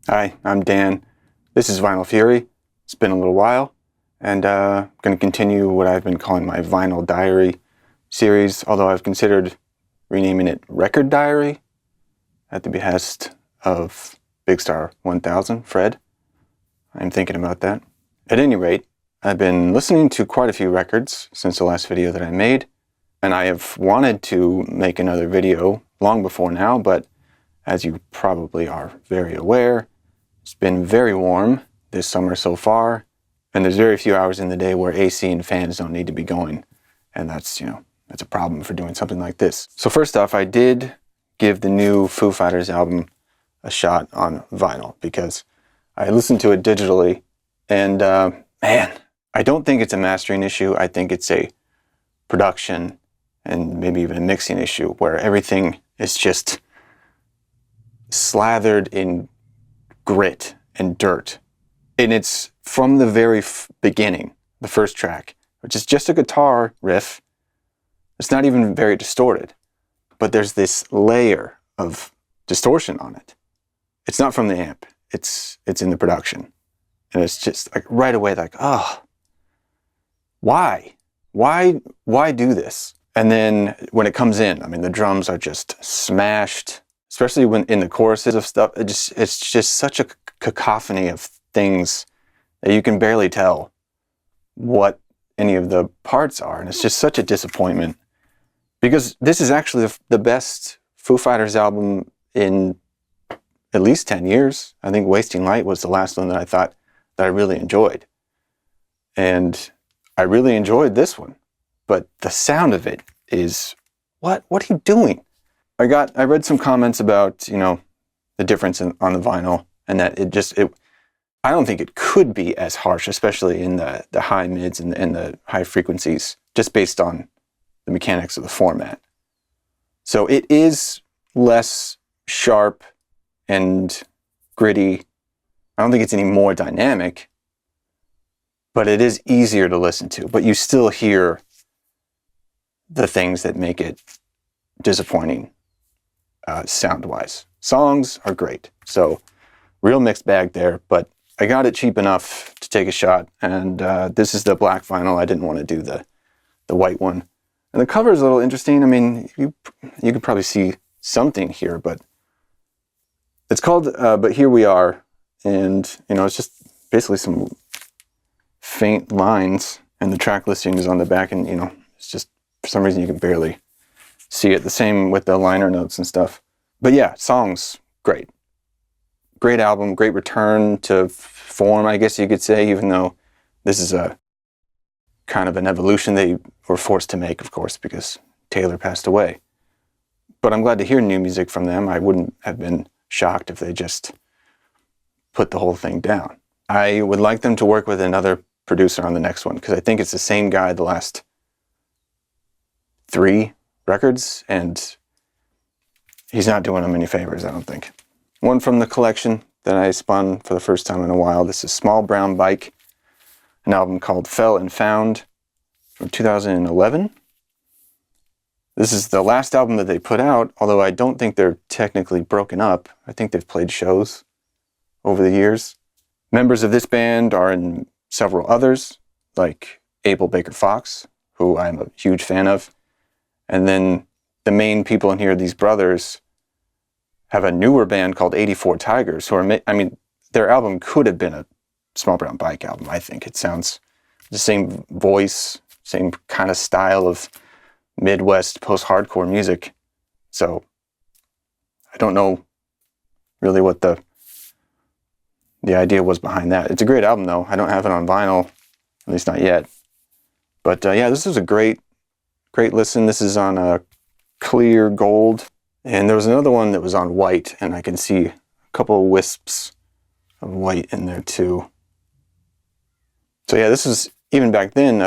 Hi, I'm Dan. This is Vinyl Fury. It's been a little while, and I'm going to continue what I've been calling my Vinyl Diary series, although I've considered renaming it Record Diary at the behest of Big Star 1000, Fred. I'm thinking about that. At any rate, I've been listening to quite a few records since the last video that I made, and I have wanted to make another video long before now, but as you probably are very aware, it's been very warm this summer so far, and there's very few hours in the day where AC and fans don't need to be going, and that's a problem for doing something like this. So first off, I did give the new Foo Fighters album a shot on vinyl because I listened to it digitally, and man, I don't think it's a mastering issue. I think it's a production and maybe even a mixing issue where everything is just slathered in grit and dirt. And it's from the very beginning, the first track, which is just a guitar riff. It's not even very distorted, but there's this layer of distortion on it. It's not from the amp, it's in the production. And it's just like right away, like, oh, why do this? And then when it comes in, I mean, the drums are just smashed, especially when in the choruses of stuff. It's just such a cacophony of things that you can barely tell what any of the parts are. And it's just such a disappointment because this is actually the best Foo Fighters album in at least 10 years. I think Wasting Light was the last one that I thought that I really enjoyed. And I really enjoyed this one, but the sound of it is, what are you doing? I read some comments about, the difference on the vinyl, and that I don't think it could be as harsh, especially in the high mids and the high frequencies, just based on the mechanics of the format. So it is less sharp and gritty. I don't think it's any more dynamic, but it is easier to listen to. But you still hear the things that make it disappointing sound-wise. Songs are great, so real mixed bag there, but I got it cheap enough to take a shot, and this is the black vinyl. I didn't want to do the white one. And the cover is a little interesting. I mean, you could probably see something here, but it's called But Here We Are, and it's just basically some faint lines, and the track listing is on the back, and it's just, for some reason, you can barely see it. The same with the liner notes and stuff. But yeah, songs, great. Great album, great return to form, I guess you could say, even though this is a kind of an evolution they were forced to make, of course, because Taylor passed away. But I'm glad to hear new music from them. I wouldn't have been shocked if they just put the whole thing down. I would like them to work with another producer on the next one, because I think it's the same guy the last 3 records, and he's not doing them any favors, I don't think. One from the collection that I spun for the first time in a while. This is Small Brown Bike, an album called Fell and Found from 2011. This is the last album that they put out, although I don't think they're technically broken up. I think they've played shows over the years. Members of this band are in several others, like Abel Baker Fox, who I'm a huge fan of. And then the main people in here, these brothers, have a newer band called 84 Tigers, who are, their album could have been a Small Brown Bike album, I think. It sounds the same voice, same kind of style of Midwest post-hardcore music. So I don't know really what the idea was behind that. It's a great album, though. I don't have it on vinyl, at least not yet. But yeah, this is a great listen. This is on a clear gold. And there was another one that was on white, and I can see a couple of wisps of white in there too. So yeah, this was, even back then,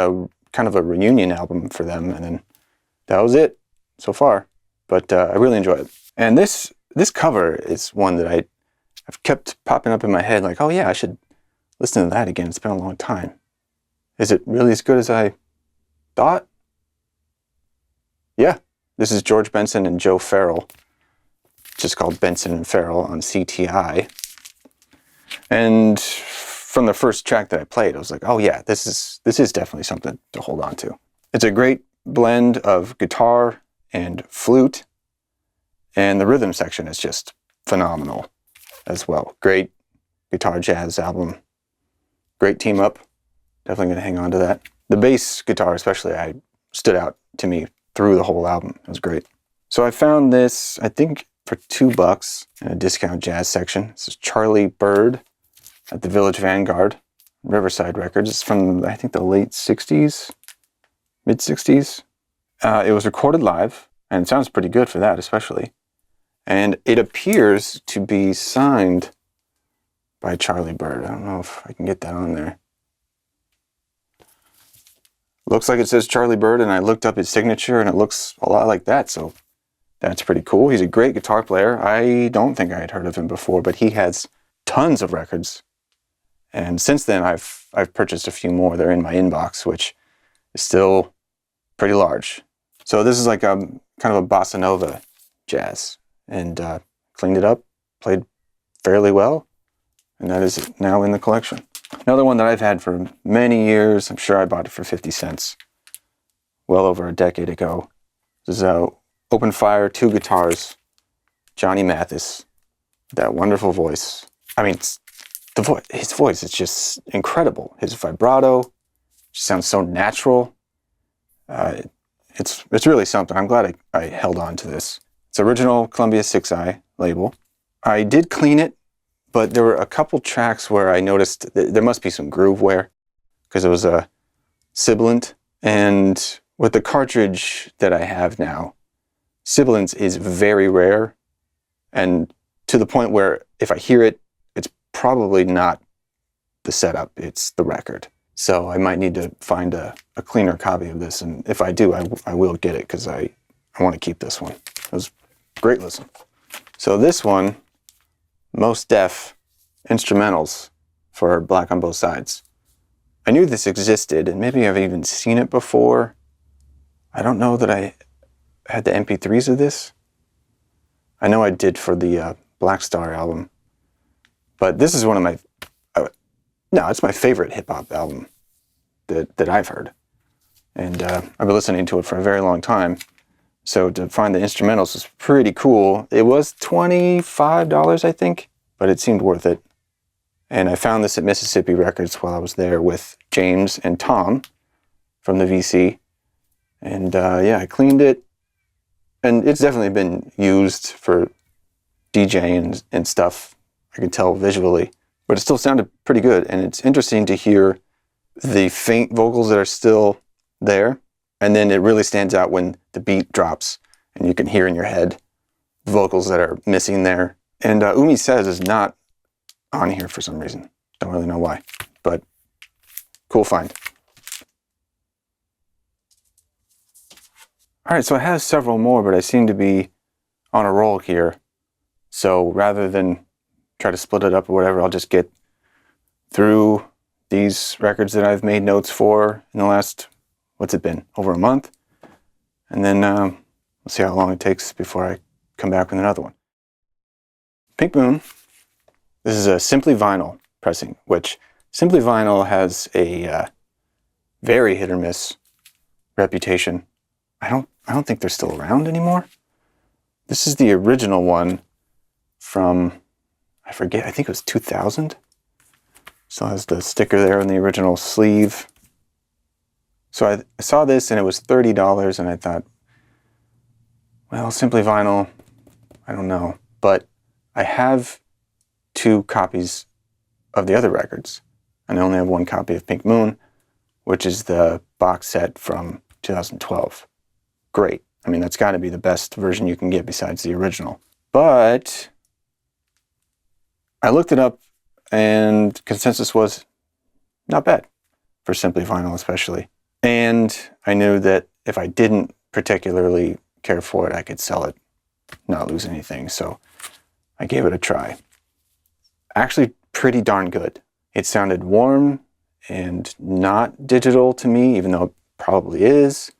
kind of a reunion album for them, and then that was it so far. But I really enjoy it. And this cover is one that I've kept popping up in my head, like, oh yeah, I should listen to that again. It's been a long time. Is it really as good as I thought? Yeah. This is George Benson and Joe Farrell, just called Benson and Farrell on CTI. And from the first track that I played, I was like, oh yeah, this is definitely something to hold on to. It's a great blend of guitar and flute, and the rhythm section is just phenomenal as well. Great guitar jazz album. Great team up. Definitely going to hang on to that. The bass guitar especially stood out to me through the whole album. It was great. So I found this, I think, for $2 in a discount jazz section. This is Charlie Bird at the Village Vanguard, Riverside Records. It's from, I think, the late 60s, mid 60s. It was recorded live, and it sounds pretty good for that, especially. And it appears to be signed by Charlie Bird. I don't know if I can get that on there. Looks like it says Charlie Bird, and I looked up his signature, and it looks a lot like that, so that's pretty cool. He's a great guitar player. I don't think I had heard of him before, but he has tons of records. And since then, I've purchased a few more. They're in my inbox, which is still pretty large. So this is like a kind of a bossa nova jazz, and cleaned it up, played fairly well, and that is now in the collection. Another one that I've had for many years. I'm sure I bought it for 50 cents, well over a decade ago. This is Open Fire, 2 guitars, Johnny Mathis, that wonderful voice. I mean, his voice is just incredible. His vibrato just sounds so natural. It's really something. I'm glad I held on to this. It's original Columbia 6i label. I did clean it, but there were a couple tracks where I noticed that there must be some groove wear because it was a sibilant. And with the cartridge that I have now, sibilance is very rare, and to the point where if I hear it, it's probably not the setup, it's the record. So I might need to find a cleaner copy of this, and if I do, I will get it because I want to keep this one. It was a great listen. So this one, Most Def instrumentals for Black on Both Sides. I knew this existed, and maybe I've even seen it before. I don't know that I had the MP3s of this. I know I did for the Black Star album, but this is one of my, it's my favorite hip-hop album that I've heard. And I've been listening to it for a very long time. So to find the instrumentals was pretty cool. It was $25, I think, but it seemed worth it. And I found this at Mississippi Records while I was there with James and Tom from the VC. And I cleaned it. And it's definitely been used for DJing and stuff. I could tell visually. But it still sounded pretty good. And it's interesting to hear the faint vocals that are still there. And then it really stands out when the beat drops. And you can hear in your head vocals that are missing there. And Umi Says is not on here for some reason. Don't really know why. But cool find. All right, so I have several more, but I seem to be on a roll here. So rather than try to split it up or whatever, I'll just get through these records that I've made notes for in the last, what's it been, over a month? And then we'll see how long it takes before I come back with another one. Pink Moon. This is a Simply Vinyl pressing, which Simply Vinyl has a very hit or miss reputation. I don't think they're still around anymore. This is the original one from, I forget, I think it was 2000. Still has the sticker there on the original sleeve. So I saw this and it was $30 and I thought, well, Simply Vinyl, I don't know. But I have 2 copies of the other records. And I only have 1 copy of Pink Moon, which is the box set from 2012. Great. I mean, that's got to be the best version you can get besides the original. But I looked it up and consensus was not bad for Simply Vinyl especially. And I knew that if I didn't particularly care for it, I could sell it, not lose anything. So I gave it a try. Actually pretty darn good. It sounded warm and not digital to me, even though it probably is.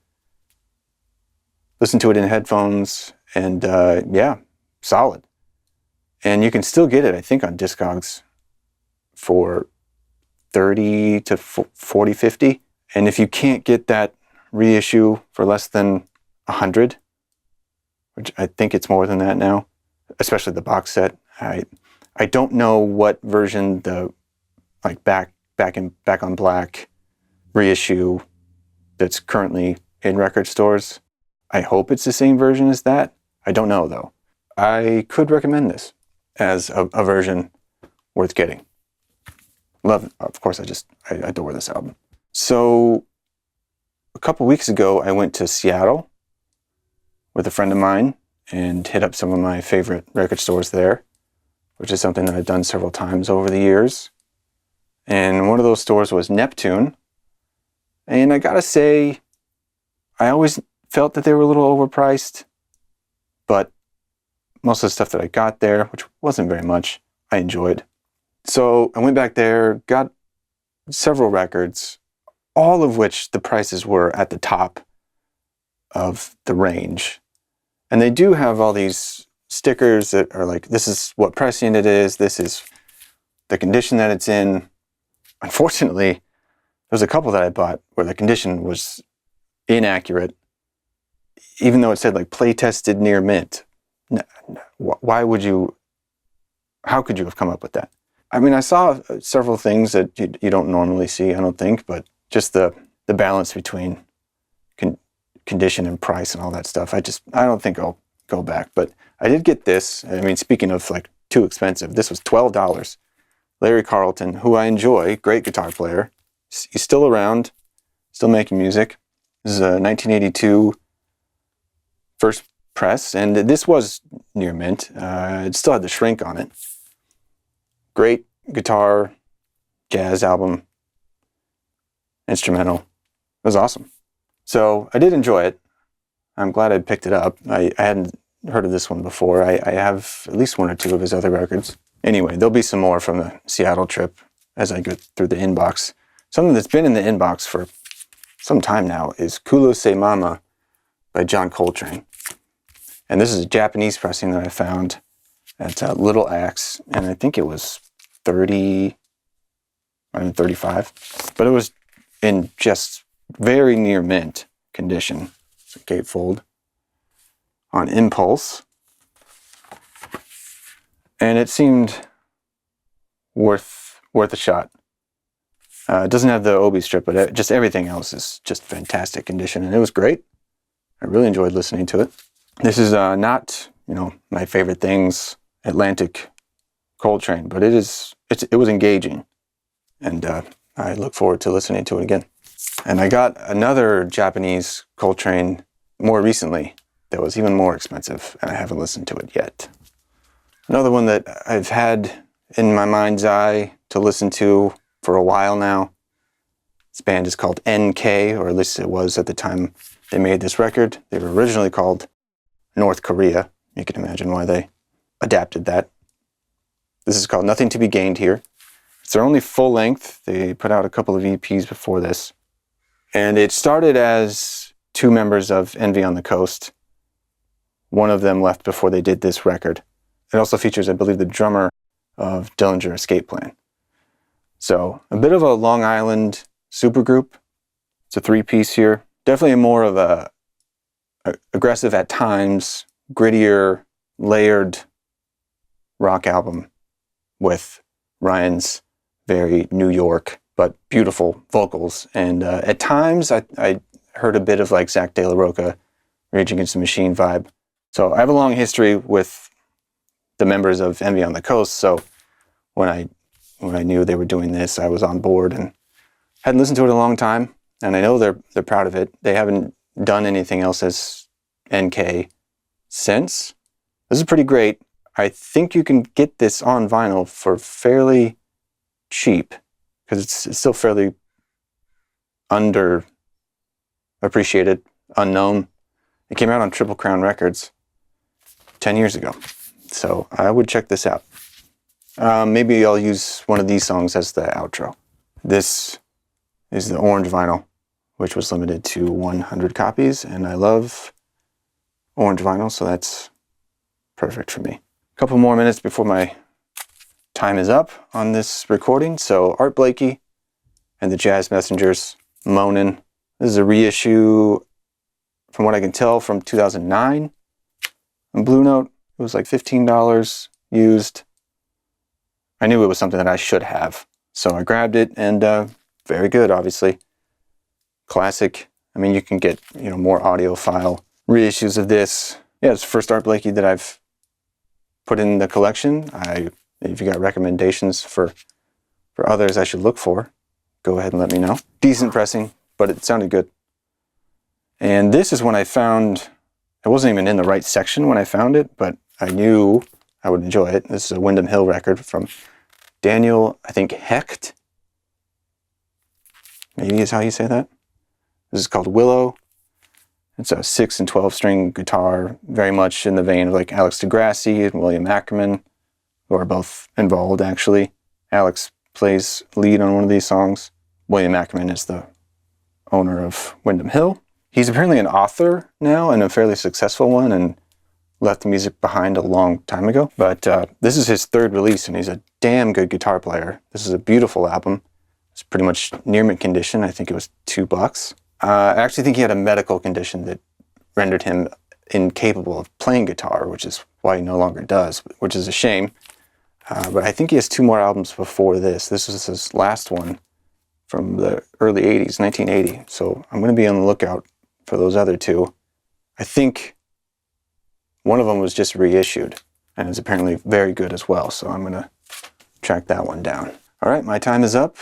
Listen to it in headphones, and solid. And you can still get it, I think, on Discogs. for 30 to 40, 50. And if you can't get that reissue for less than 100, which I think it's more than that now, especially the box set. I don't know what version the like back on black reissue that's currently in record stores. I hope it's the same version as that. I don't know though. I could recommend this as a version worth getting. Love it. Of course, I adore this album. So a couple weeks ago, I went to Seattle with a friend of mine and hit up some of my favorite record stores there, which is something that I've done several times over the years. And one of those stores was Neptune. And I gotta say, I always felt that they were a little overpriced, but most of the stuff that I got there, which wasn't very much, I enjoyed. So I went back there, got several records, all of which the prices were at the top of the range. And they do have all these stickers that are like, this is what pressing it is, this is the condition that it's in. Unfortunately, there's a couple that I bought where the condition was inaccurate, even though it said like play tested near mint. Why would you, how could you have come up with that? I mean, I saw several things that you don't normally see, I don't think, but just the balance between condition and price and all that stuff. I don't think I'll go back, but I did get this. I mean, speaking of like too expensive, this was $12. Larry Carlton, who I enjoy, great guitar player. He's still around, still making music. This is a 1982 first press, and this was near mint. It still had the shrink on it. Great guitar, jazz album, instrumental. It was awesome. So I did enjoy it. I'm glad I picked it up. I hadn't heard of this one before. I have at least one or two of his other records. Anyway, there'll be some more from the Seattle trip as I go through the inbox. Something that's been in the inbox for some time now is Kulo Se Mama by John Coltrane. And this is a Japanese pressing that I found at Little Axe, and I think it was 35, but it was in just very near mint condition. It's a gatefold on Impulse. And it seemed worth a shot. It doesn't have the Obi strip, but just everything else is just fantastic condition, and it was great. I really enjoyed listening to it. This is not, my favorite things, Atlantic Coltrane, but it was engaging, and I look forward to listening to it again. And I got another Japanese Coltrane more recently that was even more expensive, and I haven't listened to it yet. Another one that I've had in my mind's eye to listen to for a while now. This band is called NK, or at least it was at the time they made this record. They were originally called North Korea. You can imagine why they adapted that. This is called Nothing to Be Gained Here. It's their only full length. They put out a couple of EPs before this. And it started as two members of Envy on the Coast. One of them left before they did this record. It also features, I believe, the drummer of Dillinger Escape Plan. So a bit of a Long Island supergroup. It's a three-piece here. Definitely more of a aggressive at times, grittier, layered rock album with Ryan's very New York but beautiful vocals. And at times I heard a bit of like Zach De La Rocha, Rage Against the Machine vibe. So I have a long history with the members of Envy on the Coast, so when I knew they were doing this, I was on board and hadn't listened to it in a long time, and I know they're proud of it. They haven't done anything else as NK since. This is pretty great. I think you can get this on vinyl for fairly cheap, because it's still fairly underappreciated, unknown. It came out on Triple Crown Records 10 years ago. So I would check this out. Maybe I'll use one of these songs as the outro. This is the orange vinyl, which was limited to 100 copies, and I love orange vinyl, so that's perfect for me. A couple more minutes before my time is up on this recording. So Art Blakey and the Jazz Messengers, Moanin'. This is a reissue, from what I can tell, from 2009 on Blue Note. It was like $15 used. I knew it was something that I should have, so I grabbed it, and very good, obviously. Classic. I mean, you can get, you know, more audiophile reissues of this. Yeah, it's the first Art Blakey that I've put in the collection. If you got recommendations for others I should look for, go ahead and let me know. Decent pressing, but it sounded good. And this is when I found, it wasn't even in the right section when I found it, but I knew I would enjoy it. This is a Windham Hill record from Daniel, I think, Hecht. Maybe is how you say that. This is called Willow. It's a 6 and 12 string guitar, very much in the vein of like Alex DeGrassi and William Ackerman, who are both involved actually. Alex plays lead on one of these songs. William Ackerman is the owner of Windham Hill. He's apparently an author now, and a fairly successful one, and left the music behind a long time ago. But this is his third release, and he's a damn good guitar player. This is a beautiful album. It's pretty much near mint condition. I think it was $2. I actually think he had a medical condition that rendered him incapable of playing guitar, which is why he no longer does, which is a shame. But I think he has 2 more albums before this. This is his last one from the early 80s, 1980. So I'm going to be on the lookout for those other 2. I think one of them was just reissued and is apparently very good as well. So I'm going to track that one down. All right, my time is up.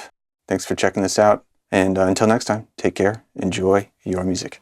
Thanks for checking this out. And until next time, take care. Enjoy your music.